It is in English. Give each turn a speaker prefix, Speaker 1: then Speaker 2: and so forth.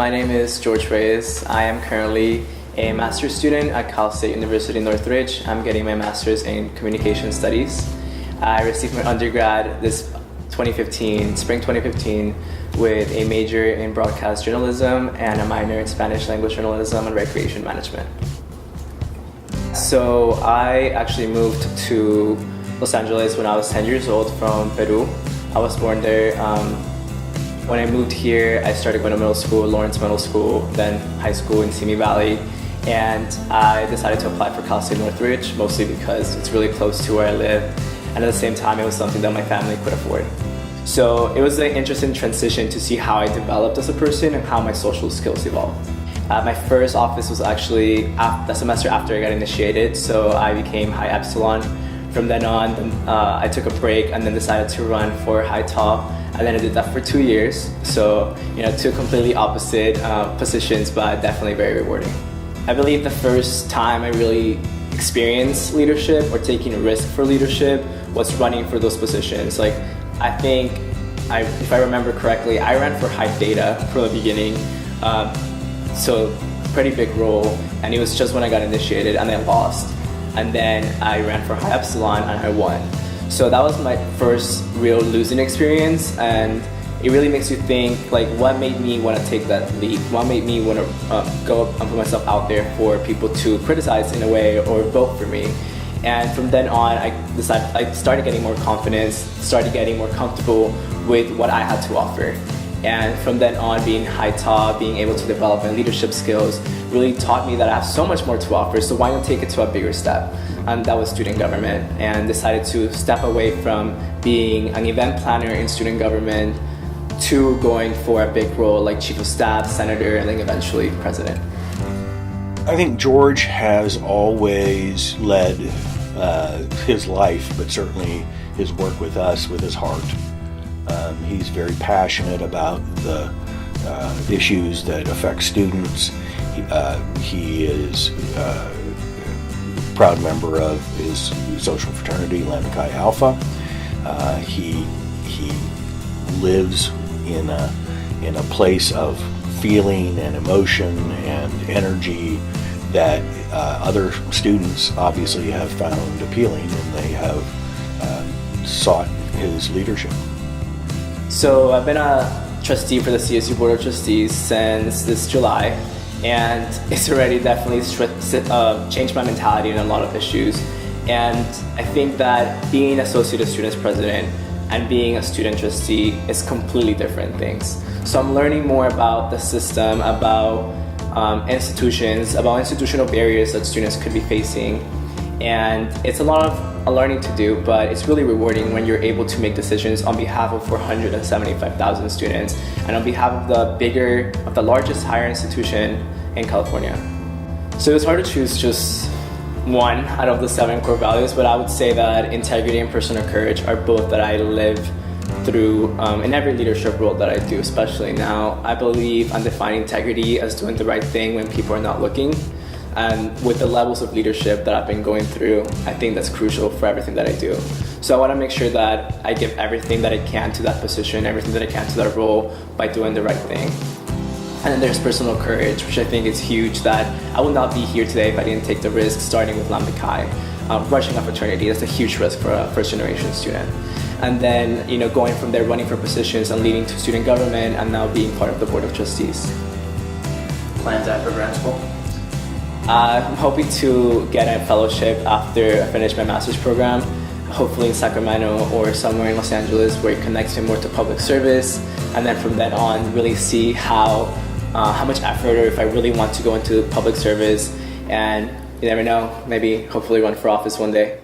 Speaker 1: My name is Jorge Reyes. I am currently a master's student at Cal State University Northridge. I'm getting my master's in communication studies. I received my undergrad this spring 2015, with a major in broadcast journalism and a minor in Spanish language journalism and recreation management. So I actually moved to Los Angeles when I was 10 years old from Peru. I was born there. When I moved here, I started going to middle school, Lawrence Middle School, then high school in Simi Valley, and I decided to apply for Cal State Northridge, mostly because it's really close to where I live, and at the same time it was something that my family could afford. So it was an interesting transition to see how I developed as a person and how my social skills evolved. My first office was actually the semester after I got initiated, so I became High Epsilon. From then on, I took a break and then decided to run for High Tau, and then I did that for 2 years. So, two completely opposite positions, but definitely very rewarding. I believe the first time I really experienced leadership or taking a risk for leadership was running for those positions. I think, if I remember correctly, I ran for High Data from the beginning, so pretty big role, and it was just when I got initiated and I lost. And then I ran for High Epsilon and I won. So that was my first real losing experience, and it really makes you think, what made me want to take that leap? What made me want to go and put myself out there for people to criticize in a way or vote for me? And from then on, I started getting more confidence, started getting more comfortable with what I had to offer. And from then on, being High Tau, being able to develop my leadership skills really taught me that I have so much more to offer, so why not take it to a bigger step? And that was student government, and decided to step away from being an event planner in student government to going for a big role like chief of staff, senator, and then eventually president.
Speaker 2: I think George has always led his life, but certainly his work with us, with his heart. He's very passionate about the issues that affect students. He is a proud member of his social fraternity, Lambda Chi Alpha. He lives in a place of feeling and emotion and energy that other students obviously have found appealing, and they have sought his leadership.
Speaker 1: So I've been a trustee for the CSU Board of Trustees since this July, and it's already definitely changed my mentality on a lot of issues. And I think that being Associate Students President and being a student trustee is completely different things. So I'm learning more about the system, about institutions, about institutional barriers that students could be facing. And it's a lot of learning to do, but it's really rewarding when you're able to make decisions on behalf of 475,000 students and on behalf of the largest higher institution in California. So it's hard to choose just one out of the 7 core values, but I would say that integrity and personal courage are both that I live through in every leadership role that I do, especially now. I believe I'm defining integrity as doing the right thing when people are not looking. And with the levels of leadership that I've been going through, I think that's crucial for everything that I do. So I want to make sure that I give everything that I can to that position, everything that I can to that role by doing the right thing. And then there's personal courage, which I think is huge, that I would not be here today if I didn't take the risk starting with Lambda Chi. Rushing a fraternity, that's a huge risk for a first generation student. And then, going from there, running for positions and leading to student government, and now being part of the Board of Trustees.
Speaker 3: Plans after grad school?
Speaker 1: I'm hoping to get a fellowship after I finish my master's program, hopefully in Sacramento or somewhere in Los Angeles, where it connects me more to public service, and then from then on really see how much effort, or if I really want to go into public service, and you never know, maybe hopefully run for office one day.